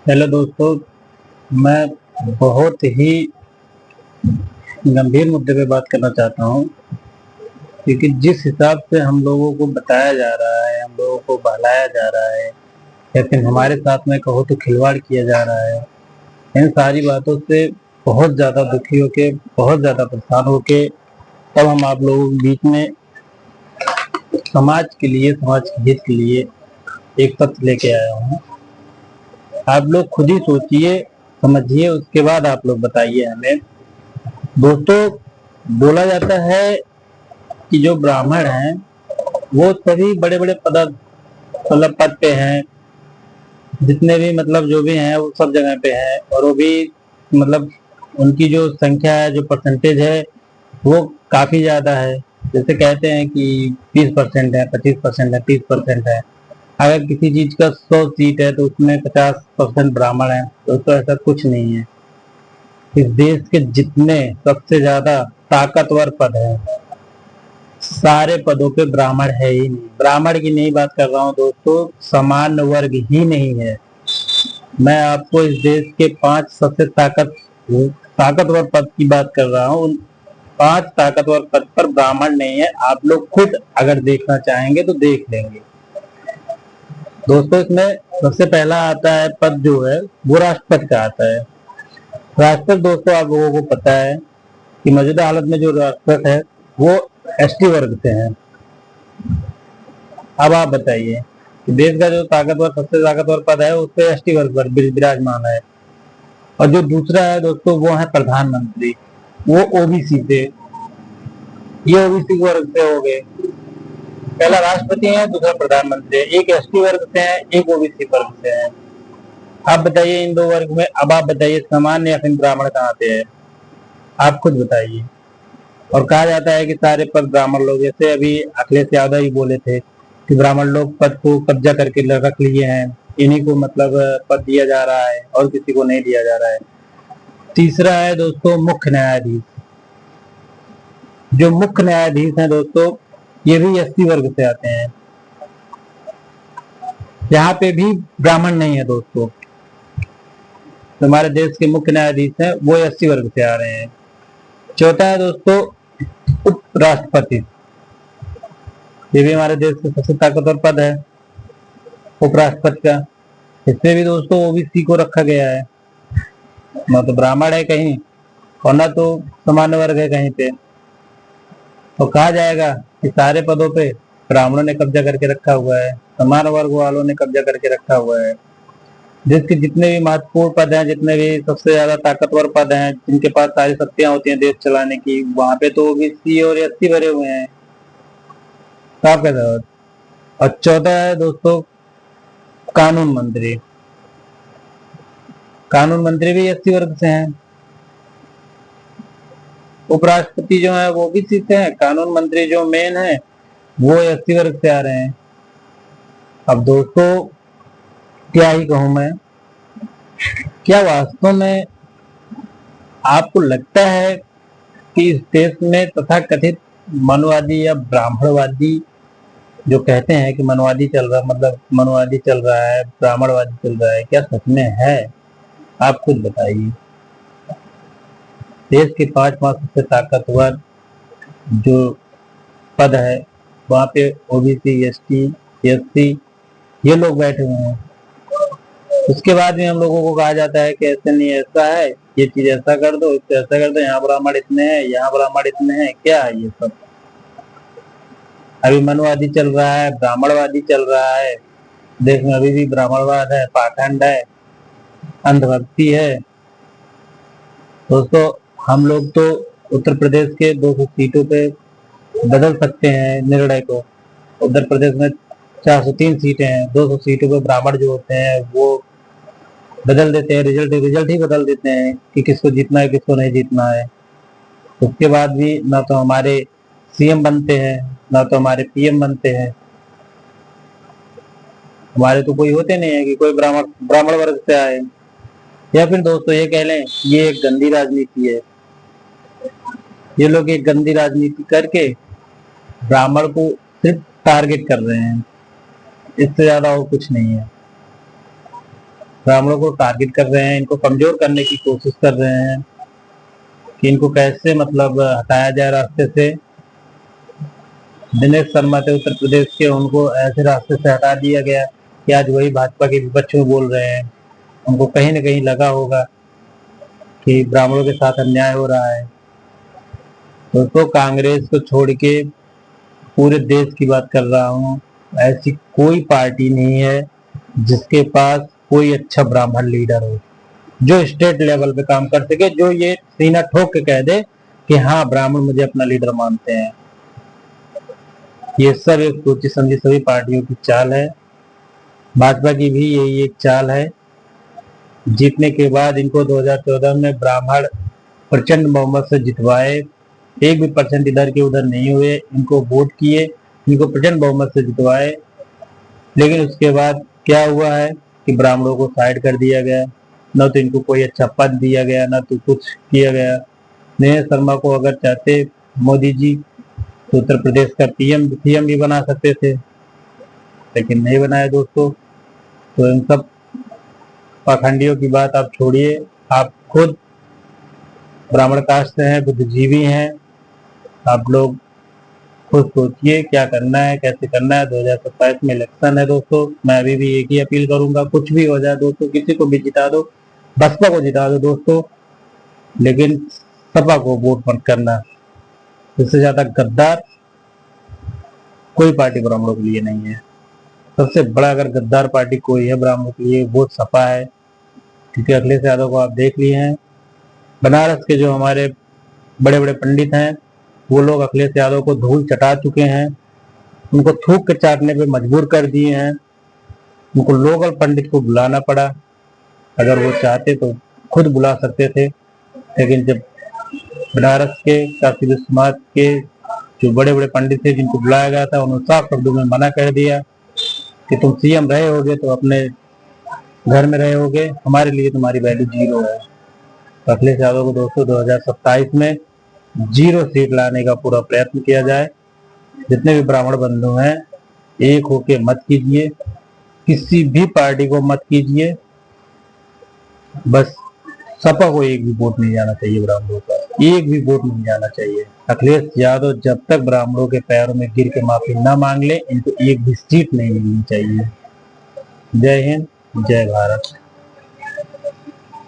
Hello दोस्तों। मैं बहुत ही गंभीर मुद्दे पे बात करना चाहता हूँ, क्योंकि जिस हिसाब से हम लोगों को बताया जा रहा है, हम लोगों को बहलाया जा रहा है, या फिर हमारे साथ में कहो तो खिलवाड़ किया जा रहा है, इन सारी बातों से बहुत ज़्यादा दुखी होके, बहुत ज़्यादा परेशान होके तब हम आप लोगों के बीच में समाज के लिए, समाज के हित के लिए एक तथ्य लेके आया हूँ। आप लोग खुद ही सोचिए, समझिए, उसके बाद आप लोग बताइए हमें। दोस्तों, बोला जाता है कि जो ब्राह्मण हैं वो सभी बड़े बड़े पद पे हैं। जितने भी मतलब जो भी हैं वो सब जगह पे हैं, और वो भी मतलब उनकी जो संख्या है, जो परसेंटेज है, वो काफी ज्यादा है। जैसे कहते हैं कि 20% है, 25% है, 30% है। अगर किसी चीज का 100 सीट है तो उसमें 50% ब्राह्मण है। दोस्तों, ऐसा कुछ नहीं है। इस देश के जितने सबसे ज्यादा ताकतवर पद हैं, सारे पदों पे ब्राह्मण है ही नहीं। ब्राह्मण की नहीं बात कर रहा हूँ दोस्तों, समान वर्ग ही नहीं है। मैं आपको इस देश के 5 सबसे ताकतवर पद की बात कर रहा हूँ। उन 5 ताकतवर पद पर ब्राह्मण नहीं है। आप लोग खुद अगर देखना चाहेंगे तो देख लेंगे। दोस्तों, इसमें सबसे पहला आता है पद जो है वो राष्ट्रपति का आता है। राष्ट्रपति, दोस्तों, आप लोगों को पता है कि मौजूदा हालत में जो राष्ट्रपति है वो एसटी वर्ग से है। अब आप बताइए कि देश का जो सबसे ताकतवर पद है उस पे एसटी वर्ग पर विराजमान है। और जो दूसरा है दोस्तों वो है प्रधानमंत्री, वो ओबीसी से। ये ओबीसी वर्ग से हो गए। पहला राष्ट्रपति है, दूसरा प्रधानमंत्री है। एक एसटी वर्ग से है, एक ओबीसी वर्ग से है। आप बताइए इन दो वर्ग में, अब आप बताइए सामान्य या फिर ब्राह्मण कहाँ पे है? आप खुद बताइए। और कहा जाता है कि सारे पद ब्राह्मण लोग, जैसे अभी अखिलेश यादव ही बोले थे कि ब्राह्मण लोग पद को कब्जा करके रख लिए हैं, इन्हीं को मतलब पद दिया जा रहा है और किसी को नहीं दिया जा रहा है। तीसरा है दोस्तों मुख्य न्यायाधीश। जो मुख्य न्यायाधीश हैं दोस्तों, ये भी एसटी वर्ग से आते हैं। यहाँ पे भी ब्राह्मण नहीं है दोस्तों। हमारे देश के मुख्य न्यायाधीश हैं वो एसटी वर्ग से आ रहे हैं। चौथा है दोस्तों उपराष्ट्रपति। ये भी हमारे देश का सबसे ताकतवर पद है, उपराष्ट्रपति का। इसमें भी दोस्तों ओबीसी को रखा गया है। ना तो ब्राह्मण है कहीं, और ना तो सामान्य वर्ग है कहीं पे। तो कहा जाएगा कि सारे पदों पे ब्राह्मणों ने कब्जा करके रखा हुआ है, समान वर्ग वालों ने कब्जा करके रखा हुआ है। देश के जितने भी महत्वपूर्ण पद हैं, जितने भी सबसे ज्यादा ताकतवर पद हैं, जिनके पास सारी शक्तियां होती हैं देश चलाने की, वहां पे तो ओबीसी और एससी भरे हुए हैं। साफ कहता है। और चौथा है दोस्तों कानून मंत्री। कानून मंत्री भी एससी वर्ग से हैं। उपराष्ट्रपति जो है वो भी ओबीसी से है। कानून मंत्री जो मेन है वो एससी वर्ग से आ रहे हैं। अब दोस्तों, क्या ही कहूं मैं। क्या वास्तव में आपको लगता है कि इस देश में तथाकथित मनवादी या ब्राह्मणवादी, जो कहते हैं कि मनवादी चल रहा, मतलब मनवादी चल रहा है, ब्राह्मणवादी चल रहा है, क्या सच में है? आप खुद बताइए। देश के 5 सबसे ताकतवर जो पद है वहां पे ओबीसी, एसटी, एससी, ये लोग बैठे हुए हैं। उसके बाद भी हम लोगों को कहा जाता है कि ऐसे नहीं, ऐसा है, ये चीज ऐसा कर दो, इससे ऐसा कर दो, यहाँ ब्राह्मण इतने हैं, यहाँ ब्राह्मण इतने हैं। क्या है ये सब? अभी मनवादी चल रहा है, ब्राह्मणवादी चल रहा है। देश में अभी भी ब्राह्मणवाद है, पाखंड है, अंधभक्ति है। दोस्तों, हम लोग तो उत्तर प्रदेश के 200 सीटों पे बदल सकते हैं निर्णय को। उत्तर प्रदेश में 403 सीटें हैं। 200 सीटों पे ब्राह्मण जो होते हैं वो बदल देते हैं, रिजल्ट रिजल्ट ही बदल देते हैं कि किसको जीतना है, किसको नहीं जीतना है। उसके बाद भी ना तो हमारे सीएम बनते हैं, ना तो हमारे पीएम बनते हैं। हमारे तो कोई होते नहीं है कि कोई ब्राह्मण ब्राह्मण वर्ग से आए। या फिर दोस्तों ये कह लें, ये एक गंदी राजनीति है। ये लोग एक गंदी राजनीति करके ब्राह्मण को सिर्फ टारगेट कर रहे हैं, इससे ज्यादा और कुछ नहीं है। ब्राह्मणों को टारगेट कर रहे हैं, इनको कमजोर करने की कोशिश कर रहे हैं कि इनको कैसे मतलब हटाया जाए रास्ते से। दिनेश शर्मा थे उत्तर प्रदेश के, उनको ऐसे रास्ते से हटा दिया गया कि आज वही भाजपा के विपक्ष में बोल रहे हैं। उनको कहीं ना कहीं लगा होगा कि ब्राह्मणों के साथ अन्याय हो रहा है। तो कांग्रेस को छोड़ के पूरे देश की बात कर रहा हूँ, ऐसी कोई पार्टी नहीं है जिसके पास कोई अच्छा ब्राह्मण लीडर हो जो स्टेट लेवल पे काम कर सके, जो ये सीना ठोक के कह दे कि हाँ ब्राह्मण मुझे अपना लीडर मानते हैं। ये सब एक सोची समझी सभी पार्टियों की चाल है। भाजपा की भी यही एक चाल है। जीतने के बाद इनको 2014 में ब्राह्मण प्रचंड बहुमत से जितवाए, एक भी परसेंट इधर के उधर नहीं हुए, इनको वोट किए, इनको प्रचंड बहुमत से जितवाए। लेकिन उसके बाद क्या हुआ है कि ब्राह्मणों को साइड कर दिया गया, न तो इनको कोई अच्छा पद दिया गया, न तो कुछ किया गया। दिनेश शर्मा को अगर चाहते मोदी जी तो उत्तर प्रदेश का पीएम सीएम भी बना सकते थे, लेकिन नहीं बनाया दोस्तों। तो इन सब पाखंडियों की बात आप छोड़िए, आप खुद ब्राह्मण कास्ट से हैं, बुद्धिजीवी हैं, आप लोग खुद सोचिए क्या करना है, कैसे करना है। 2027 में इलेक्शन है दोस्तों, मैं अभी भी एक ही अपील करूंगा, कुछ भी हो जाए दोस्तों, किसी को भी जिता दो, बसपा को जिता दो दोस्तों, लेकिन सपा को वोट मत करना। इससे ज्यादा गद्दार कोई पार्टी ब्राह्मणों के लिए नहीं है। सबसे बड़ा अगर गद्दार पार्टी कोई है ब्राह्मणों के लिए वो सपा है, क्योंकि अखिलेश यादव को आप देख लिए हैं। बनारस के जो हमारे बड़े बड़े पंडित हैं वो लोग अखिलेश यादव को धूल चटा चुके हैं, उनको थूक के चाटने पे मजबूर कर दिए हैं। उनको लोकल पंडित को बुलाना पड़ा, अगर वो चाहते तो खुद बुला सकते थे, लेकिन जब बनारस के काशी समाज के जो बड़े बड़े पंडित थे जिनको बुलाया गया था, उन्होंने साफ शब्दों में मना कर दिया कि तुम सीएम रहे होगे तो अपने घर में रहे होगे, हमारे लिए तुम्हारी वैल्यू जीरो है। अखिलेश यादव को दोस्तों 2027 में 0 सीट लाने का पूरा प्रयत्न किया जाए। जितने भी ब्राह्मण बंधु हैं एक होके मत कीजिए, किसी भी पार्टी को मत कीजिए, बस सपा को एक भी वोट नहीं जाना चाहिए, ब्राह्मणों का एक भी वोट नहीं जाना चाहिए। अखिलेश यादव जब तक ब्राह्मणों के पैरों में गिर के माफी न मांग ले, इनको एक भी सीट नहीं मिलनी चाहिए। जय हिंद, जय भारत।